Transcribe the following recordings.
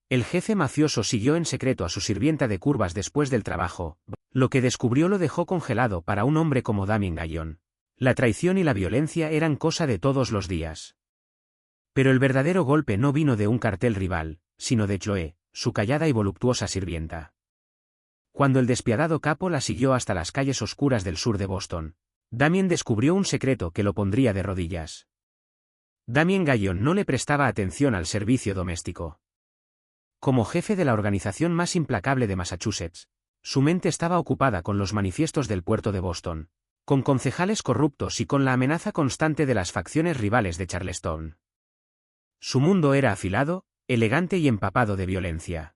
El jefe mafioso siguió en secreto a su sirvienta de curvas después del trabajo. Lo que descubrió lo dejó congelado para un hombre como Damien Gallon. La traición y la violencia eran cosa de todos los días. Pero el verdadero golpe no vino de un cartel rival, sino de Chloe, su callada y voluptuosa sirvienta. Cuando el despiadado capo la siguió hasta las calles oscuras del sur de Boston, Damien descubrió un secreto que lo pondría de rodillas. Damien Gallon no le prestaba atención al servicio doméstico. Como jefe de la organización más implacable de Massachusetts, su mente estaba ocupada con los manifiestos del puerto de Boston, con concejales corruptos y con la amenaza constante de las facciones rivales de Charleston. Su mundo era afilado, elegante y empapado de violencia.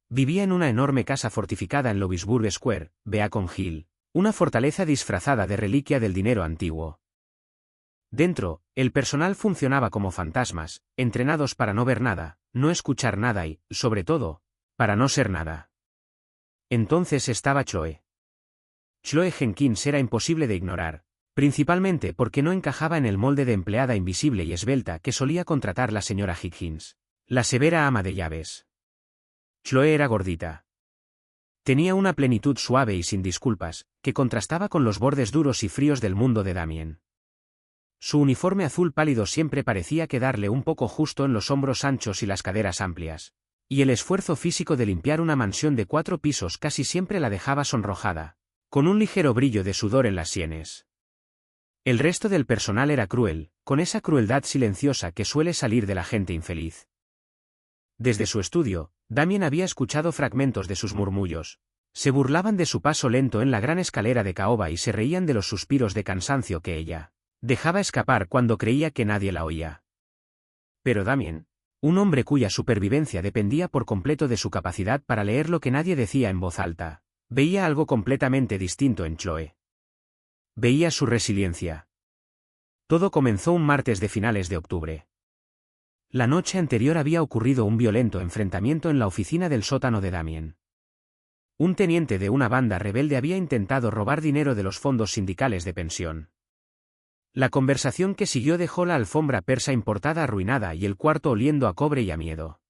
Vivía en una enorme casa fortificada en Louisburg Square, Beacon Hill, una fortaleza disfrazada de reliquia del dinero antiguo. Dentro, el personal funcionaba como fantasmas, entrenados para no ver nada, no escuchar nada y, sobre todo, para no ser nada. Entonces estaba Chloe. Chloe Jenkins era imposible de ignorar, principalmente porque no encajaba en el molde de empleada invisible y esbelta que solía contratar la señora Higgins, la severa ama de llaves. Chloe era gordita. Tenía una plenitud suave y sin disculpas, que contrastaba con los bordes duros y fríos del mundo de Damien. Su uniforme azul pálido siempre parecía quedarle un poco justo en los hombros anchos y las caderas amplias, y el esfuerzo físico de limpiar una mansión de 4 pisos casi siempre la dejaba sonrojada, con un ligero brillo de sudor en las sienes. El resto del personal era cruel, con esa crueldad silenciosa que suele salir de la gente infeliz. Desde su estudio, Damien había escuchado fragmentos de sus murmullos. Se burlaban de su paso lento en la gran escalera de caoba y se reían de los suspiros de cansancio que ella dejaba escapar cuando creía que nadie la oía. Pero Damien, un hombre cuya supervivencia dependía por completo de su capacidad para leer lo que nadie decía en voz alta, veía algo completamente distinto en Chloe. Veía su resiliencia. Todo comenzó un martes de finales de octubre. La noche anterior había ocurrido un violento enfrentamiento en la oficina del sótano de Damien. Un teniente de una banda rebelde había intentado robar dinero de los fondos sindicales de pensión. La conversación que siguió dejó la alfombra persa importada arruinada y el cuarto oliendo a cobre y a miedo.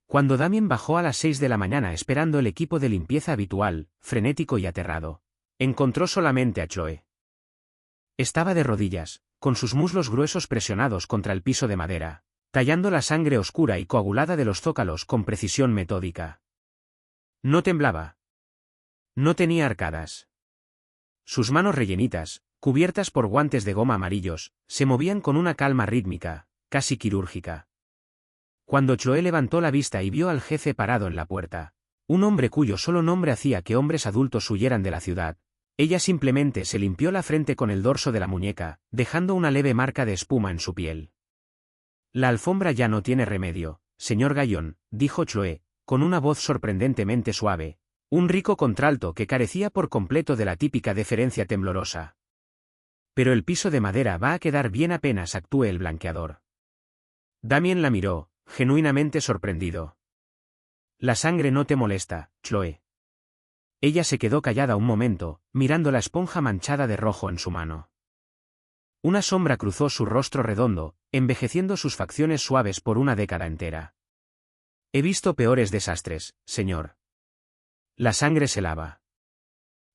Cuando Damien bajó a las 6 de la mañana esperando el equipo de limpieza habitual, frenético y aterrado, encontró solamente a Chloe. Estaba de rodillas, con sus muslos gruesos presionados contra el piso de madera, tallando la sangre oscura y coagulada de los zócalos con precisión metódica. No temblaba. No tenía arcadas. Sus manos rellenitas, cubiertas por guantes de goma amarillos, se movían con una calma rítmica, casi quirúrgica. Cuando Chloe levantó la vista y vio al jefe parado en la puerta, un hombre cuyo solo nombre hacía que hombres adultos huyeran de la ciudad, ella simplemente se limpió la frente con el dorso de la muñeca, dejando una leve marca de espuma en su piel. La alfombra ya no tiene remedio, señor Gallon, dijo Chloe, con una voz sorprendentemente suave, un rico contralto que carecía por completo de la típica deferencia temblorosa. Pero el piso de madera va a quedar bien apenas actúe el blanqueador. Damien la miró, genuinamente sorprendido. La sangre no te molesta, Chloe. Ella se quedó callada un momento, mirando la esponja manchada de rojo en su mano. Una sombra cruzó su rostro redondo, envejeciendo sus facciones suaves por una década entera. He visto peores desastres, señor. La sangre se lava.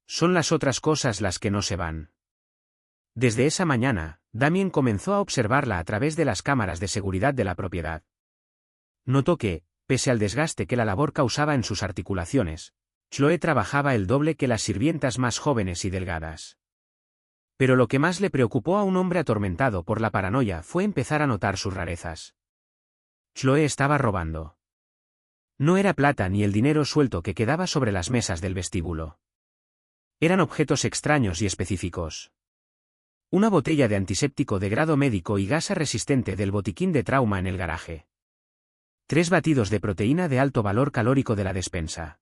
Son las otras cosas las que no se van. Desde esa mañana, Damien comenzó a observarla a través de las cámaras de seguridad de la propiedad. Notó que, pese al desgaste que la labor causaba en sus articulaciones, Chloe trabajaba el doble que las sirvientas más jóvenes y delgadas. Pero lo que más le preocupó a un hombre atormentado por la paranoia fue empezar a notar sus rarezas. Chloe estaba robando. No era plata ni el dinero suelto que quedaba sobre las mesas del vestíbulo. Eran objetos extraños y específicos. Una botella de antiséptico de grado médico y gasa resistente del botiquín de trauma en el garaje. 3 batidos de proteína de alto valor calórico de la despensa.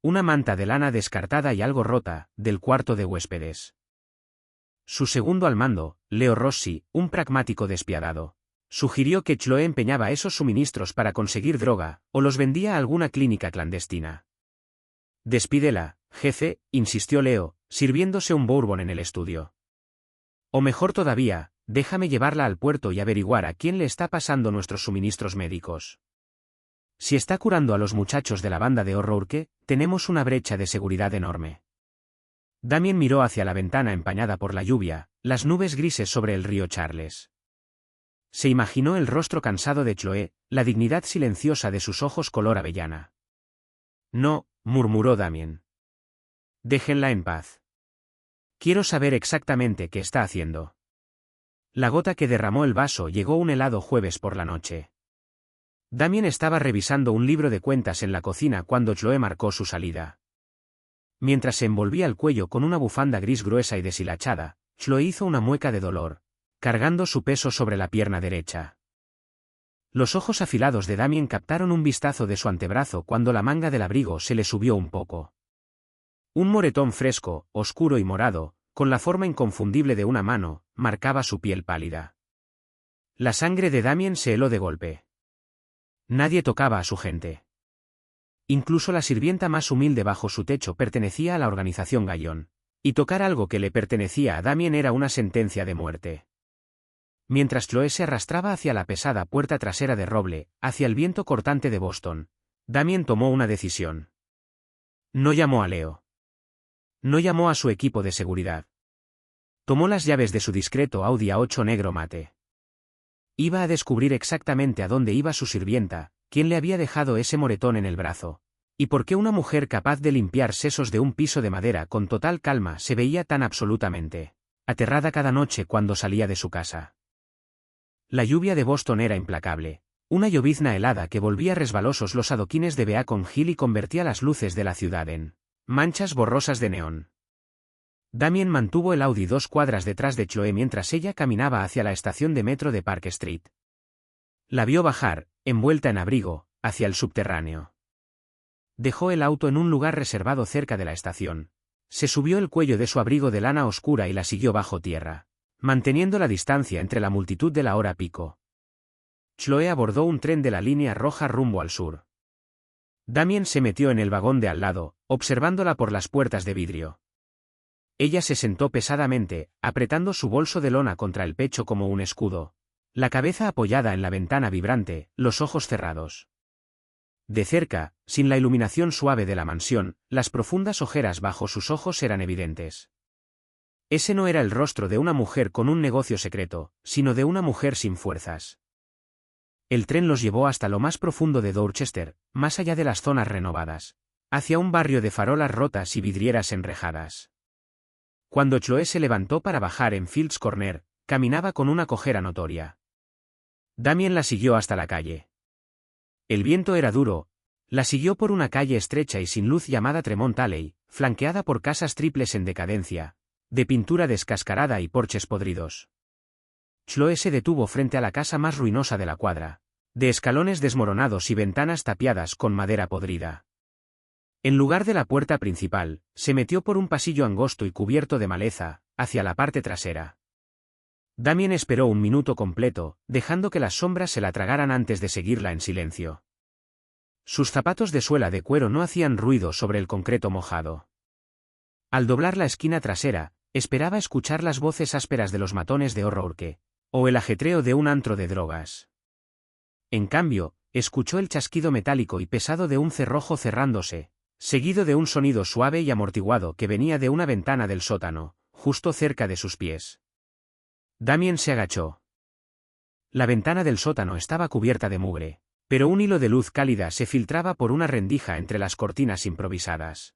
Una manta de lana descartada y algo rota, del cuarto de huéspedes. Su segundo al mando, Leo Rossi, un pragmático despiadado, sugirió que Chloe empeñaba esos suministros para conseguir droga, o los vendía a alguna clínica clandestina. Despídela, jefe, insistió Leo, sirviéndose un bourbon en el estudio. O mejor todavía, déjame llevarla al puerto y averiguar a quién le está pasando nuestros suministros médicos. Si está curando a los muchachos de la banda de O'Rourke, tenemos una brecha de seguridad enorme. Damien miró hacia la ventana empañada por la lluvia, las nubes grises sobre el río Charles. Se imaginó el rostro cansado de Chloe, la dignidad silenciosa de sus ojos color avellana. No, murmuró Damien. Déjenla en paz. Quiero saber exactamente qué está haciendo. La gota que derramó el vaso llegó un helado jueves por la noche. Damien estaba revisando un libro de cuentas en la cocina cuando Chloe marcó su salida. Mientras se envolvía el cuello con una bufanda gris gruesa y deshilachada, Chloe hizo una mueca de dolor, cargando su peso sobre la pierna derecha. Los ojos afilados de Damien captaron un vistazo de su antebrazo cuando la manga del abrigo se le subió un poco. Un moretón fresco, oscuro y morado, con la forma inconfundible de una mano, marcaba su piel pálida. La sangre de Damien se heló de golpe. Nadie tocaba a su gente. Incluso la sirvienta más humilde bajo su techo pertenecía a la organización Gallon, y tocar algo que le pertenecía a Damien era una sentencia de muerte. Mientras Chloe se arrastraba hacia la pesada puerta trasera de roble, hacia el viento cortante de Boston, Damien tomó una decisión. No llamó a Leo. No llamó a su equipo de seguridad. Tomó las llaves de su discreto Audi A8 negro mate. Iba a descubrir exactamente a dónde iba su sirvienta, quién le había dejado ese moretón en el brazo, y por qué una mujer capaz de limpiar sesos de un piso de madera con total calma se veía tan absolutamente aterrada cada noche cuando salía de su casa. La lluvia de Boston era implacable, una llovizna helada que volvía resbalosos los adoquines de Beacon Hill y convertía las luces de la ciudad en manchas borrosas de neón. Damien mantuvo el Audi 2 cuadras detrás de Chloe mientras ella caminaba hacia la estación de metro de Park Street. La vio bajar, envuelta en abrigo, hacia el subterráneo. Dejó el auto en un lugar reservado cerca de la estación. Se subió el cuello de su abrigo de lana oscura y la siguió bajo tierra, manteniendo la distancia entre la multitud de la hora pico. Chloe abordó un tren de la línea roja rumbo al sur. Damien se metió en el vagón de al lado, observándola por las puertas de vidrio. Ella se sentó pesadamente, apretando su bolso de lona contra el pecho como un escudo, la cabeza apoyada en la ventana vibrante, los ojos cerrados. De cerca, sin la iluminación suave de la mansión, las profundas ojeras bajo sus ojos eran evidentes. Ese no era el rostro de una mujer con un negocio secreto, sino de una mujer sin fuerzas. El tren los llevó hasta lo más profundo de Dorchester, más allá de las zonas renovadas, hacia un barrio de farolas rotas y vidrieras enrejadas. Cuando Chloe se levantó para bajar en Fields Corner, caminaba con una cojera notoria. Damien la siguió hasta la calle. El viento era duro, la siguió por una calle estrecha y sin luz llamada Tremont Alley, flanqueada por casas triples en decadencia, de pintura descascarada y porches podridos. Chloe se detuvo frente a la casa más ruinosa de la cuadra, de escalones desmoronados y ventanas tapiadas con madera podrida. En lugar de la puerta principal, se metió por un pasillo angosto y cubierto de maleza, hacia la parte trasera. Damien esperó un minuto completo, dejando que las sombras se la tragaran antes de seguirla en silencio. Sus zapatos de suela de cuero no hacían ruido sobre el concreto mojado. Al doblar la esquina trasera, esperaba escuchar las voces ásperas de los matones de O'Rourke, o el ajetreo de un antro de drogas. En cambio, escuchó el chasquido metálico y pesado de un cerrojo cerrándose, seguido de un sonido suave y amortiguado que venía de una ventana del sótano, justo cerca de sus pies. Damien se agachó. La ventana del sótano estaba cubierta de mugre, pero un hilo de luz cálida se filtraba por una rendija entre las cortinas improvisadas.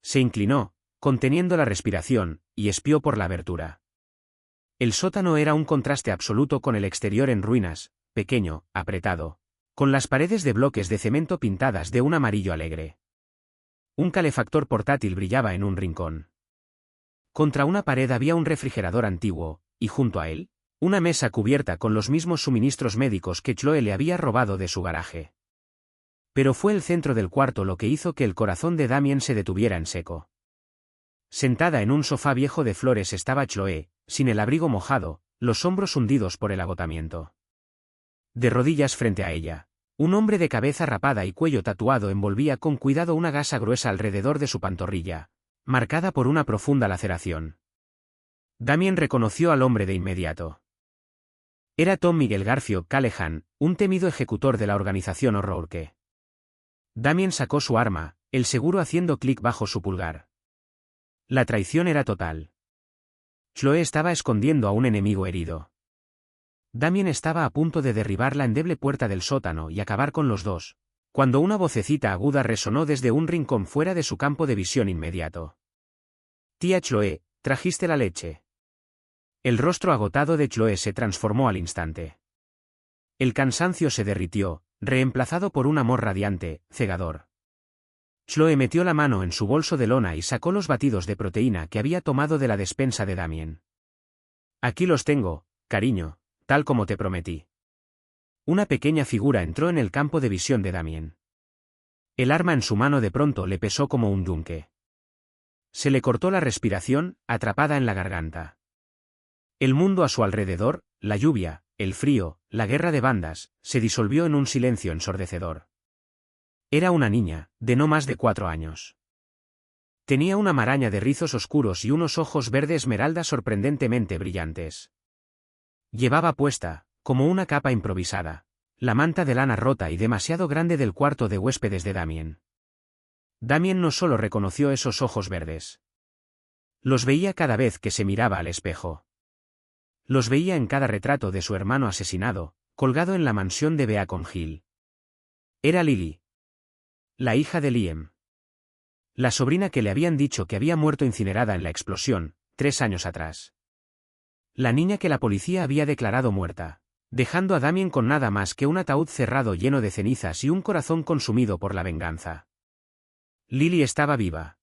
Se inclinó, conteniendo la respiración, y espió por la abertura. El sótano era un contraste absoluto con el exterior en ruinas, pequeño, apretado, con las paredes de bloques de cemento pintadas de un amarillo alegre. Un calefactor portátil brillaba en un rincón. Contra una pared había un refrigerador antiguo, y junto a él, una mesa cubierta con los mismos suministros médicos que Chloe le había robado de su garaje. Pero fue el centro del cuarto lo que hizo que el corazón de Damien se detuviera en seco. Sentada en un sofá viejo de flores estaba Chloe, sin el abrigo mojado, los hombros hundidos por el agotamiento. De rodillas frente a ella, un hombre de cabeza rapada y cuello tatuado envolvía con cuidado una gasa gruesa alrededor de su pantorrilla, marcada por una profunda laceración. Damien reconoció al hombre de inmediato. Era Tom Miguel Garfio Callahan, un temido ejecutor de la organización O'Rourke. Damien sacó su arma, el seguro haciendo clic bajo su pulgar. La traición era total. Chloe estaba escondiendo a un enemigo herido. Damien estaba a punto de derribar la endeble puerta del sótano y acabar con los dos, cuando una vocecita aguda resonó desde un rincón fuera de su campo de visión inmediato. «Tía Chloe, ¿trajiste la leche?» El rostro agotado de Chloe se transformó al instante. El cansancio se derritió, reemplazado por un amor radiante, cegador. Chloe metió la mano en su bolso de lona y sacó los batidos de proteína que había tomado de la despensa de Damien. «Aquí los tengo, cariño, tal como te prometí». Una pequeña figura entró en el campo de visión de Damien. El arma en su mano de pronto le pesó como un yunque. Se le cortó la respiración, atrapada en la garganta. El mundo a su alrededor, la lluvia, el frío, la guerra de bandas, se disolvió en un silencio ensordecedor. Era una niña, de no más de 4 años. Tenía una maraña de rizos oscuros y unos ojos verde esmeralda sorprendentemente brillantes. Llevaba puesta, como una capa improvisada, la manta de lana rota y demasiado grande del cuarto de huéspedes de Damien. Damien no solo reconoció esos ojos verdes. Los veía cada vez que se miraba al espejo. Los veía en cada retrato de su hermano asesinado, colgado en la mansión de Beacon Hill. Era Lily, la hija de Liam. La sobrina que le habían dicho que había muerto incinerada en la explosión, 3 años atrás. La niña que la policía había declarado muerta, dejando a Damien con nada más que un ataúd cerrado lleno de cenizas y un corazón consumido por la venganza. Lily estaba viva.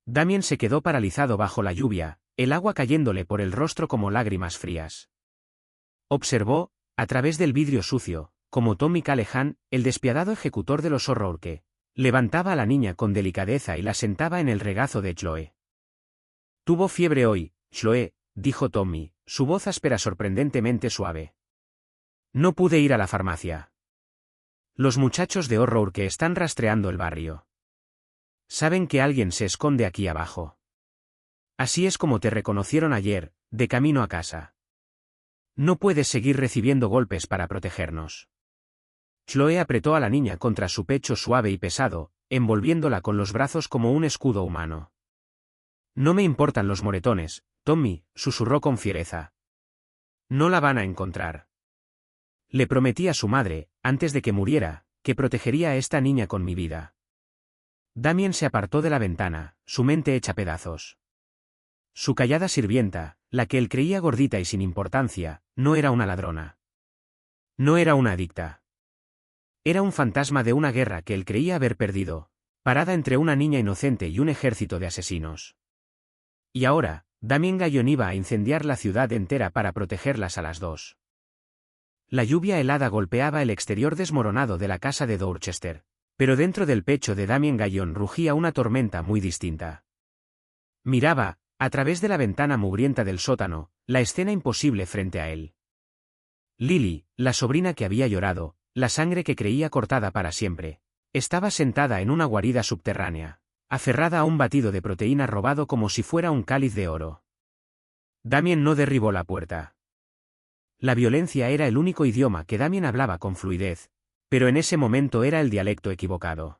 Damien se quedó paralizado bajo la lluvia, el agua cayéndole por el rostro como lágrimas frías. Observó, a través del vidrio sucio, como Tommy Callahan, el despiadado ejecutor de los O'Rourke, levantaba a la niña con delicadeza y la sentaba en el regazo de Chloe. «Tuvo fiebre hoy, Chloe», dijo Tommy, su voz áspera sorprendentemente suave. «No pude ir a la farmacia. Los muchachos de O'Rourke están rastreando el barrio. Saben que alguien se esconde aquí abajo. Así es como te reconocieron ayer, de camino a casa. No puedes seguir recibiendo golpes para protegernos». Chloe apretó a la niña contra su pecho suave y pesado, envolviéndola con los brazos como un escudo humano. «No me importan los moretones, Tommy», susurró con fiereza. «No la van a encontrar. Le prometí a su madre, antes de que muriera, que protegería a esta niña con mi vida». Damien se apartó de la ventana, su mente hecha pedazos. Su callada sirvienta, la que él creía gordita y sin importancia, no era una ladrona. No era una adicta. Era un fantasma de una guerra que él creía haber perdido, parada entre una niña inocente y un ejército de asesinos. Y ahora, Damien Gallon iba a incendiar la ciudad entera para protegerlas a las dos. La lluvia helada golpeaba el exterior desmoronado de la casa de Dorchester, pero dentro del pecho de Damien Gallon rugía una tormenta muy distinta. Miraba, a través de la ventana mugrienta del sótano, la escena imposible frente a él. Lily, la sobrina que había llorado, la sangre que creía cortada para siempre, estaba sentada en una guarida subterránea, aferrada a un batido de proteína robado como si fuera un cáliz de oro. Damien no derribó la puerta. La violencia era el único idioma que Damien hablaba con fluidez, pero en ese momento era el dialecto equivocado.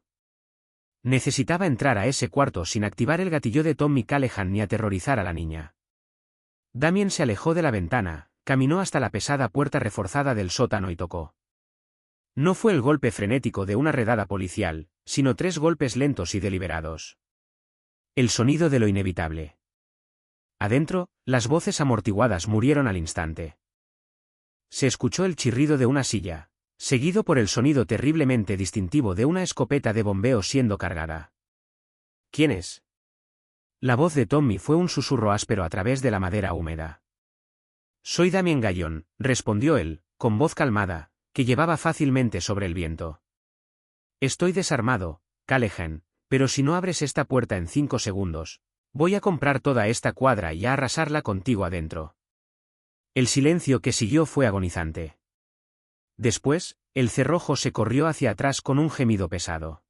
Necesitaba entrar a ese cuarto sin activar el gatillo de Tommy Callahan ni aterrorizar a la niña. Damien se alejó de la ventana, caminó hasta la pesada puerta reforzada del sótano y tocó. No fue el golpe frenético de una redada policial, sino 3 golpes lentos y deliberados. El sonido de lo inevitable. Adentro, las voces amortiguadas murieron al instante. Se escuchó el chirrido de una silla, seguido por el sonido terriblemente distintivo de una escopeta de bombeo siendo cargada. ¿Quién es? La voz de Tommy fue un susurro áspero a través de la madera húmeda. «Soy Damien Gallon», respondió él, con voz calmada, que llevaba fácilmente sobre el viento. «Estoy desarmado, Callahan, pero si no abres esta puerta en 5 segundos, voy a comprar toda esta cuadra y a arrasarla contigo adentro». El silencio que siguió fue agonizante. Después, el cerrojo se corrió hacia atrás con un gemido pesado.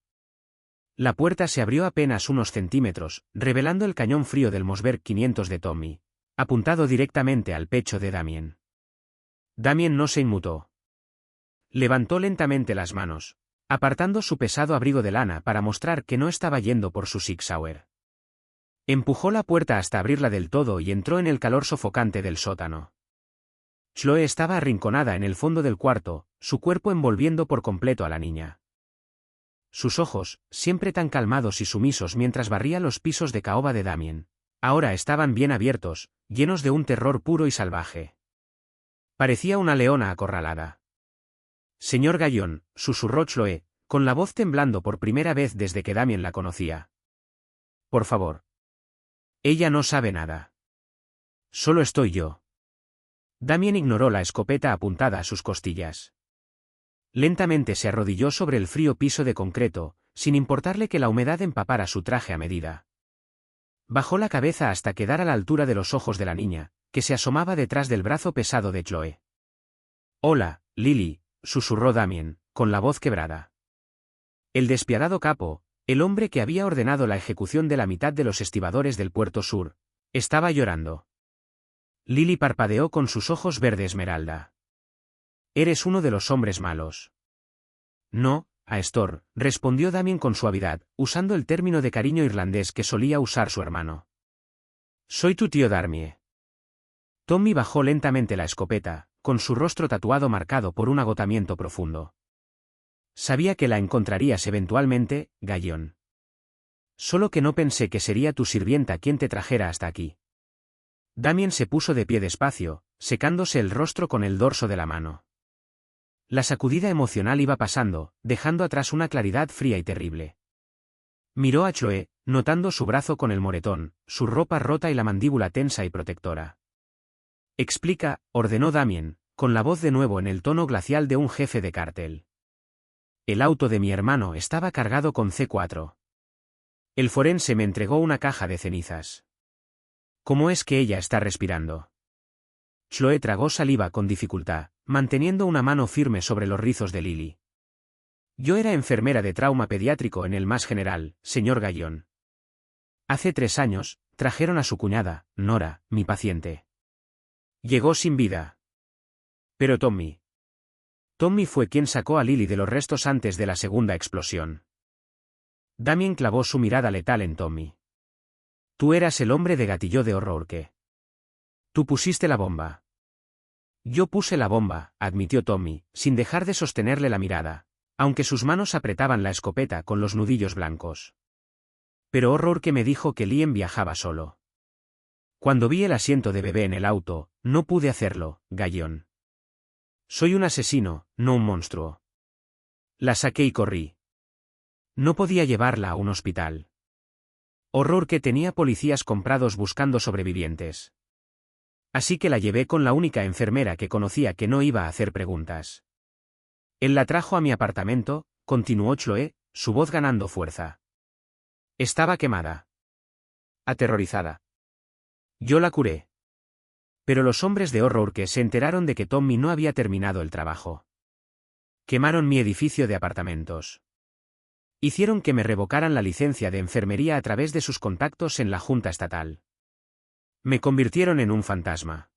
La puerta se abrió apenas unos centímetros, revelando el cañón frío del Mossberg 500 de Tommy, apuntado directamente al pecho de Damien. Damien no se inmutó. Levantó lentamente las manos, apartando su pesado abrigo de lana para mostrar que no estaba yendo por su Sig Sauer. Empujó la puerta hasta abrirla del todo y entró en el calor sofocante del sótano. Chloe estaba arrinconada en el fondo del cuarto, su cuerpo envolviendo por completo a la niña. Sus ojos, siempre tan calmados y sumisos mientras barría los pisos de caoba de Damien, ahora estaban bien abiertos, llenos de un terror puro y salvaje. Parecía una leona acorralada. Señor Gallón, susurró Chloe, con la voz temblando por primera vez desde que Damien la conocía. Por favor. Ella no sabe nada. Solo estoy yo. Damien ignoró la escopeta apuntada a sus costillas. Lentamente se arrodilló sobre el frío piso de concreto, sin importarle que la humedad empapara su traje a medida. Bajó la cabeza hasta quedar a la altura de los ojos de la niña, que se asomaba detrás del brazo pesado de Chloe. Hola, Lily, susurró Damien, con la voz quebrada. El despiadado capo, el hombre que había ordenado la ejecución de la mitad de los estibadores del puerto sur, estaba llorando. Lily parpadeó con sus ojos verde esmeralda. Eres uno de los hombres malos. No, Aestor, respondió Damien con suavidad, usando el término de cariño irlandés que solía usar su hermano. Soy tu tío Darmie. Tommy bajó lentamente la escopeta, con su rostro tatuado marcado por un agotamiento profundo. Sabía que la encontrarías eventualmente, Gallón. Solo que no pensé que sería tu sirvienta quien te trajera hasta aquí. Damien se puso de pie despacio, secándose el rostro con el dorso de la mano. La sacudida emocional iba pasando, dejando atrás una claridad fría y terrible. Miró a Chloe, notando su brazo con el moretón, su ropa rota y la mandíbula tensa y protectora. Explica, ordenó Damien, con la voz de nuevo en el tono glacial de un jefe de cártel. El auto de mi hermano estaba cargado con C4. El forense me entregó una caja de cenizas. ¿Cómo es que ella está respirando? Chloe tragó saliva con dificultad, manteniendo una mano firme sobre los rizos de Lily. Yo era enfermera de trauma pediátrico en el Más General, señor Gallón. Hace 3 años, trajeron a su cuñada, Nora, mi paciente. Llegó sin vida. Pero Tommy. Tommy fue quien sacó a Lily de los restos antes de la segunda explosión. Damien clavó su mirada letal en Tommy. Tú eras el hombre de gatilló de horror que. Tú pusiste la bomba. Yo puse la bomba, admitió Tommy, sin dejar de sostenerle la mirada, aunque sus manos apretaban la escopeta con los nudillos blancos. Pero horror que me dijo que Liam viajaba solo. Cuando vi el asiento de bebé en el auto, no pude hacerlo, Gallón. Soy un asesino, no un monstruo. La saqué y corrí. No podía llevarla a un hospital. Horror que tenía policías comprados buscando sobrevivientes. Así que la llevé con la única enfermera que conocía que no iba a hacer preguntas. Él la trajo a mi apartamento, continuó Chloe, su voz ganando fuerza. Estaba quemada. Aterrorizada. Yo la curé. Pero los hombres de Horror que se enteraron de que Tommy no había terminado el trabajo. Quemaron mi edificio de apartamentos. Hicieron que me revocaran la licencia de enfermería a través de sus contactos en la Junta Estatal. Me convirtieron en un fantasma.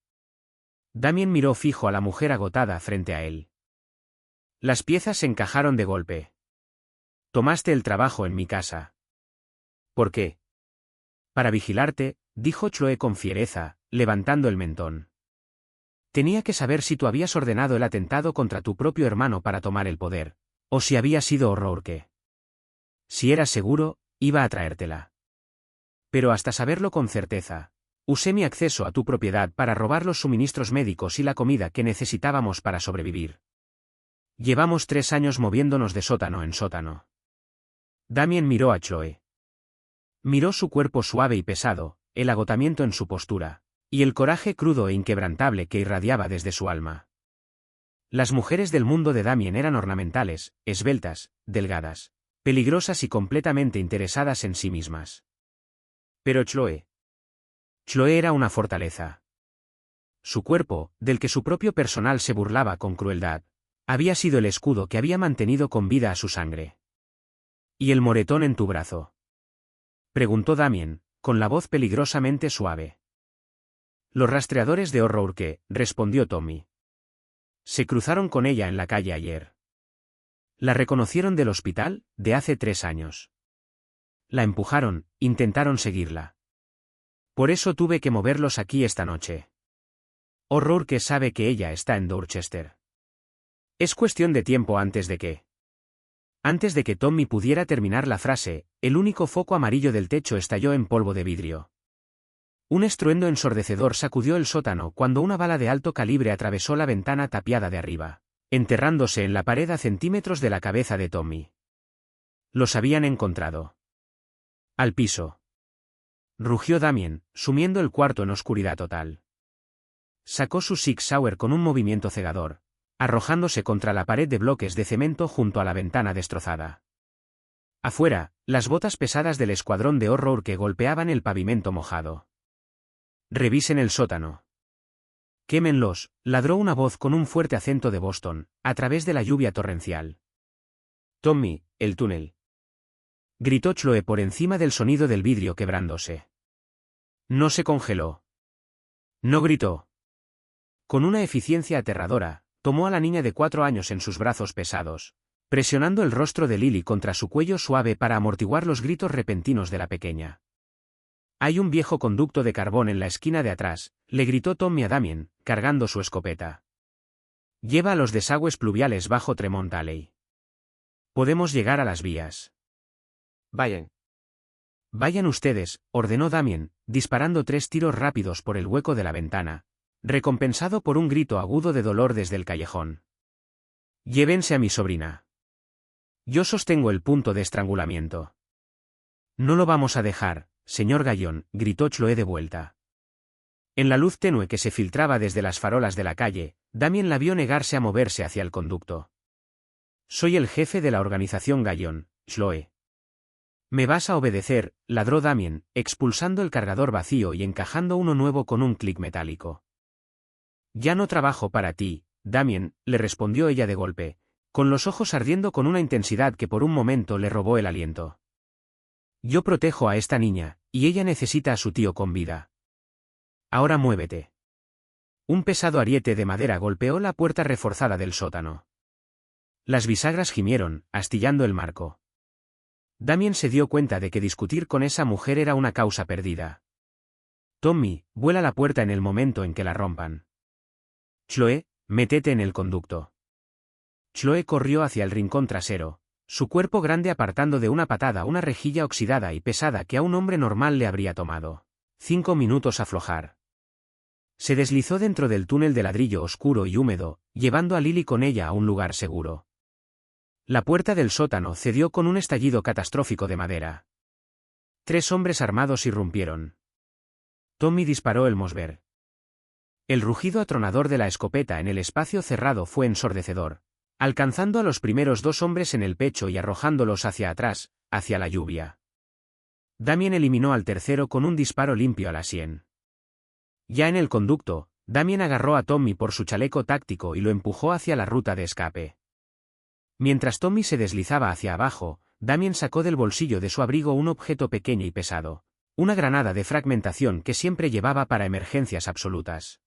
Damien miró fijo a la mujer agotada frente a él. Las piezas se encajaron de golpe. Tomaste el trabajo en mi casa. ¿Por qué? Para vigilarte, dijo Chloe con fiereza, levantando el mentón. Tenía que saber si tú habías ordenado el atentado contra tu propio hermano para tomar el poder, o si había sido Horror que. Si eras seguro, iba a traértela. Pero hasta saberlo con certeza, usé mi acceso a tu propiedad para robar los suministros médicos y la comida que necesitábamos para sobrevivir. Llevamos 3 años moviéndonos de sótano en sótano. Damien miró a Chloe. Miró su cuerpo suave y pesado, el agotamiento en su postura, y el coraje crudo e inquebrantable que irradiaba desde su alma. Las mujeres del mundo de Damien eran ornamentales, esbeltas, delgadas, peligrosas y completamente interesadas en sí mismas. Pero Chloe era una fortaleza. Su cuerpo, del que su propio personal se burlaba con crueldad, había sido el escudo que había mantenido con vida a su sangre. ¿Y el moretón en tu brazo? Preguntó Damien, con la voz peligrosamente suave. Los rastreadores de Horror que, respondió Tommy. Se cruzaron con ella en la calle ayer. La reconocieron del hospital, de hace 3 años. La empujaron, intentaron seguirla. Por eso tuve que moverlos aquí esta noche. O'Rourke sabe que ella está en Dorchester. Es cuestión de tiempo antes de que... Antes de que Tommy pudiera terminar la frase, el único foco amarillo del techo estalló en polvo de vidrio. Un estruendo ensordecedor sacudió el sótano cuando una bala de alto calibre atravesó la ventana tapiada de arriba, enterrándose en la pared a centímetros de la cabeza de Tommy. Los habían encontrado. Al piso. Rugió Damien, sumiendo el cuarto en oscuridad total. Sacó su Sig Sauer con un movimiento cegador, arrojándose contra la pared de bloques de cemento junto a la ventana destrozada. Afuera, las botas pesadas del escuadrón de O'Rourke golpeaban el pavimento mojado. Revisen el sótano. Quémenlos, ladró una voz con un fuerte acento de Boston, a través de la lluvia torrencial. Tommy, el túnel. Gritó Chloe por encima del sonido del vidrio quebrándose. No se congeló. No gritó. Con una eficiencia aterradora, tomó a la niña de 4 años en sus brazos pesados, presionando el rostro de Lily contra su cuello suave para amortiguar los gritos repentinos de la pequeña. Hay un viejo conducto de carbón en la esquina de atrás, le gritó Tommy a Damien, cargando su escopeta. Lleva a los desagües pluviales bajo Tremont Alley. Podemos llegar a las vías. Vayan. Vayan ustedes, ordenó Damien, disparando 3 tiros rápidos por el hueco de la ventana, recompensado por un grito agudo de dolor desde el callejón. Llévense a mi sobrina. Yo sostengo el punto de estrangulamiento. No lo vamos a dejar, señor Gallon, gritó Chloe de vuelta. En la luz tenue que se filtraba desde las farolas de la calle, Damien la vio negarse a moverse hacia el conducto. Soy el jefe de la organización Gallon, Chloe. Me vas a obedecer, ladró Damien, expulsando el cargador vacío y encajando uno nuevo con un clic metálico. Ya no trabajo para ti, Damien, le respondió ella de golpe, con los ojos ardiendo con una intensidad que por un momento le robó el aliento. Yo protejo a esta niña, y ella necesita a su tío con vida. Ahora muévete. Un pesado ariete de madera golpeó la puerta reforzada del sótano. Las bisagras gimieron, astillando el marco. Damien se dio cuenta de que discutir con esa mujer era una causa perdida. Tommy, vuela la puerta en el momento en que la rompan. Chloe, métete en el conducto. Chloe corrió hacia el rincón trasero, su cuerpo grande apartando de una patada una rejilla oxidada y pesada que a un hombre normal le habría tomado 5 minutos aflojar. Se deslizó dentro del túnel de ladrillo oscuro y húmedo, llevando a Lily con ella a un lugar seguro. La puerta del sótano cedió con un estallido catastrófico de madera. 3 hombres armados irrumpieron. Tommy disparó el Mossberg. El rugido atronador de la escopeta en el espacio cerrado fue ensordecedor, alcanzando a los primeros 2 hombres en el pecho y arrojándolos hacia atrás, hacia la lluvia. Damien eliminó al tercero con un disparo limpio a la sien. Ya en el conducto, Damien agarró a Tommy por su chaleco táctico y lo empujó hacia la ruta de escape. Mientras Tommy se deslizaba hacia abajo, Damien sacó del bolsillo de su abrigo un objeto pequeño y pesado, una granada de fragmentación que siempre llevaba para emergencias absolutas.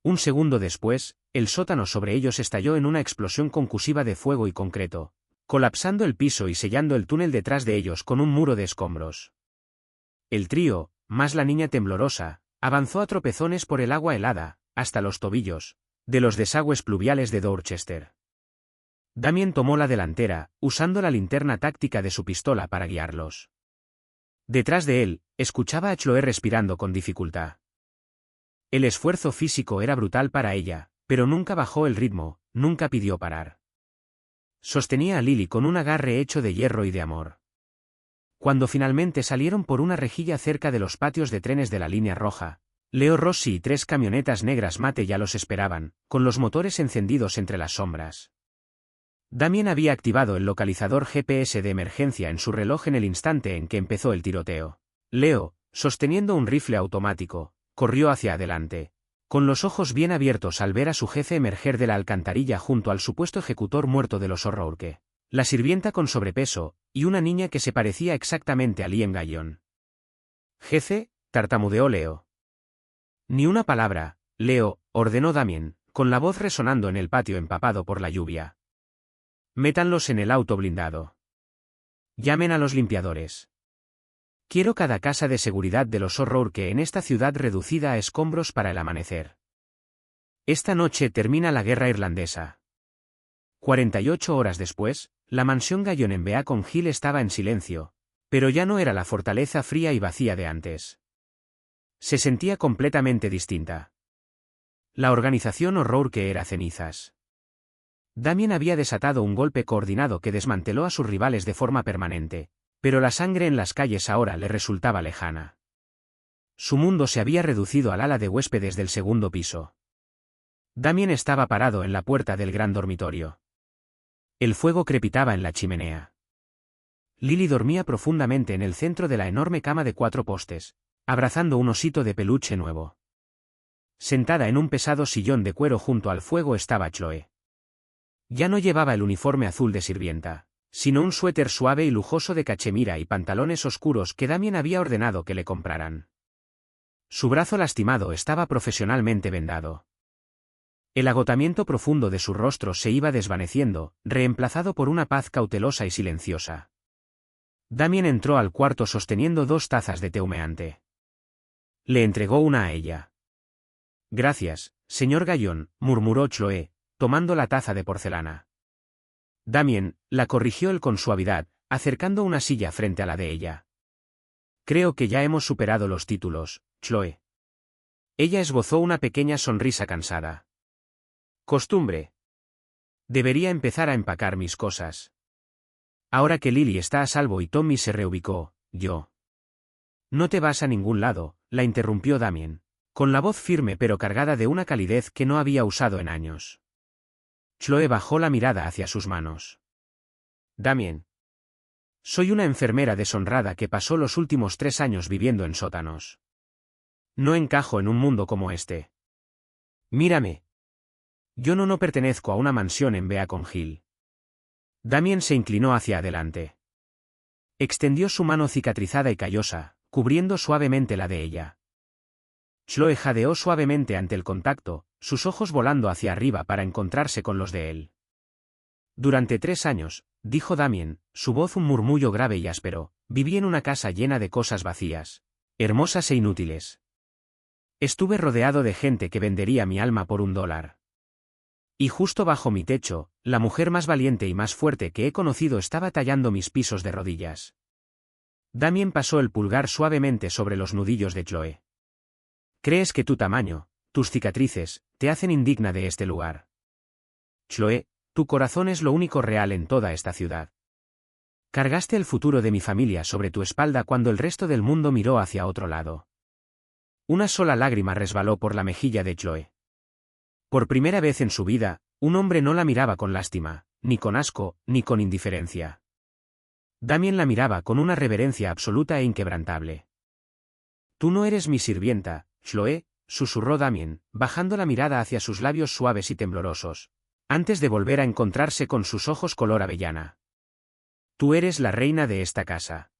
Un segundo después, el sótano sobre ellos estalló en una explosión concusiva de fuego y concreto, colapsando el piso y sellando el túnel detrás de ellos con un muro de escombros. El trío, más la niña temblorosa, avanzó a tropezones por el agua helada, hasta los tobillos, de los desagües pluviales de Dorchester. Damien tomó la delantera, usando la linterna táctica de su pistola para guiarlos. Detrás de él, escuchaba a Chloe respirando con dificultad. El esfuerzo físico era brutal para ella, pero nunca bajó el ritmo, nunca pidió parar. Sostenía a Lily con un agarre hecho de hierro y de amor. Cuando finalmente salieron por una rejilla cerca de los patios de trenes de la línea roja, Leo Rossi y 3 camionetas negras mate ya los esperaban, con los motores encendidos entre las sombras. Damien había activado el localizador GPS de emergencia en su reloj en el instante en que empezó el tiroteo. Leo, sosteniendo un rifle automático, corrió hacia adelante, con los ojos bien abiertos al ver a su jefe emerger de la alcantarilla junto al supuesto ejecutor muerto de los O'Rourke, la sirvienta con sobrepeso, y una niña que se parecía exactamente a Liam Gallon. «Jefe», tartamudeó Leo. «Ni una palabra, Leo», ordenó Damien, con la voz resonando en el patio empapado por la lluvia. Métanlos en el auto blindado. Llamen a los limpiadores. Quiero cada casa de seguridad de los O'Rourke en esta ciudad reducida a escombros para el amanecer. Esta noche termina la guerra irlandesa. 48 horas después, la mansión Gallon en Beacon Hill estaba en silencio, pero ya no era la fortaleza fría y vacía de antes. Se sentía completamente distinta. La organización O'Rourke era cenizas. Damien había desatado un golpe coordinado que desmanteló a sus rivales de forma permanente, pero la sangre en las calles ahora le resultaba lejana. Su mundo se había reducido al ala de huéspedes del segundo piso. Damien estaba parado en la puerta del gran dormitorio. El fuego crepitaba en la chimenea. Lily dormía profundamente en el centro de la enorme cama de 4 postes, abrazando un osito de peluche nuevo. Sentada en un pesado sillón de cuero junto al fuego estaba Chloe. Ya no llevaba el uniforme azul de sirvienta, sino un suéter suave y lujoso de cachemira y pantalones oscuros que Damien había ordenado que le compraran. Su brazo lastimado estaba profesionalmente vendado. El agotamiento profundo de su rostro se iba desvaneciendo, reemplazado por una paz cautelosa y silenciosa. Damien entró al cuarto sosteniendo 2 tazas de té humeante. Le entregó una a ella. Gracias, señor Gallon, murmuró Chloe, tomando la taza de porcelana. Damien la corrigió él con suavidad, acercando una silla frente a la de ella. Creo que ya hemos superado los títulos, Chloe. Ella esbozó una pequeña sonrisa cansada. Costumbre. Debería empezar a empacar mis cosas. Ahora que Lily está a salvo y Tommy se reubicó, yo. No te vas a ningún lado, la interrumpió Damien, con la voz firme pero cargada de una calidez que no había usado en años. Chloe bajó la mirada hacia sus manos. Damien. Soy una enfermera deshonrada que pasó los últimos 3 años viviendo en sótanos. No encajo en un mundo como este. Mírame. Yo no pertenezco a una mansión en Beacon Hill. Damien se inclinó hacia adelante. Extendió su mano cicatrizada y callosa, cubriendo suavemente la de ella. Chloe jadeó suavemente ante el contacto, sus ojos volando hacia arriba para encontrarse con los de él. Durante 3 años, dijo Damien, su voz un murmullo grave y áspero, viví en una casa llena de cosas vacías, hermosas e inútiles. Estuve rodeado de gente que vendería mi alma por $1. Y justo bajo mi techo, la mujer más valiente y más fuerte que he conocido estaba tallando mis pisos de rodillas. Damien pasó el pulgar suavemente sobre los nudillos de Chloe. ¿Crees que tu tamaño, tus cicatrices, te hacen indigna de este lugar? Chloe, tu corazón es lo único real en toda esta ciudad. Cargaste el futuro de mi familia sobre tu espalda cuando el resto del mundo miró hacia otro lado. Una sola lágrima resbaló por la mejilla de Chloe. Por primera vez en su vida, un hombre no la miraba con lástima, ni con asco, ni con indiferencia. Damien la miraba con una reverencia absoluta e inquebrantable. Tú no eres mi sirvienta, Chloe, susurró Damien, bajando la mirada hacia sus labios suaves y temblorosos, antes de volver a encontrarse con sus ojos color avellana. Tú eres la reina de esta casa.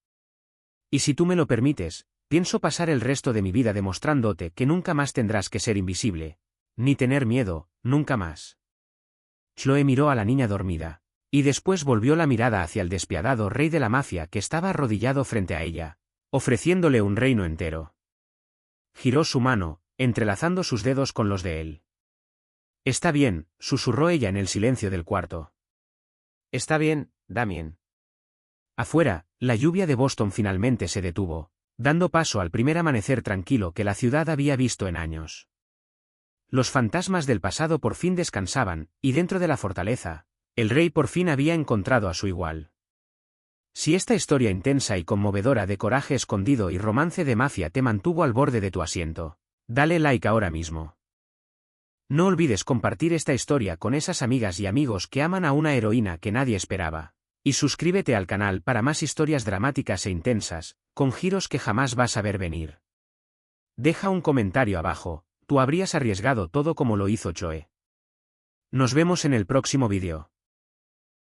Y si tú me lo permites, pienso pasar el resto de mi vida demostrándote que nunca más tendrás que ser invisible, ni tener miedo, nunca más. Chloe miró a la niña dormida, y después volvió la mirada hacia el despiadado rey de la mafia que estaba arrodillado frente a ella, ofreciéndole un reino entero. Giró su mano, entrelazando sus dedos con los de él. Está bien, susurró ella en el silencio del cuarto. Está bien, Damien. Afuera, la lluvia de Boston finalmente se detuvo, dando paso al primer amanecer tranquilo que la ciudad había visto en años. Los fantasmas del pasado por fin descansaban, y dentro de la fortaleza, el rey por fin había encontrado a su igual. Si esta historia intensa y conmovedora de coraje escondido y romance de mafia te mantuvo al borde de tu asiento, dale like ahora mismo. No olvides compartir esta historia con esas amigas y amigos que aman a una heroína que nadie esperaba, y suscríbete al canal para más historias dramáticas e intensas, con giros que jamás vas a ver venir. Deja un comentario abajo, ¿tú habrías arriesgado todo como lo hizo Chloe? Nos vemos en el próximo vídeo.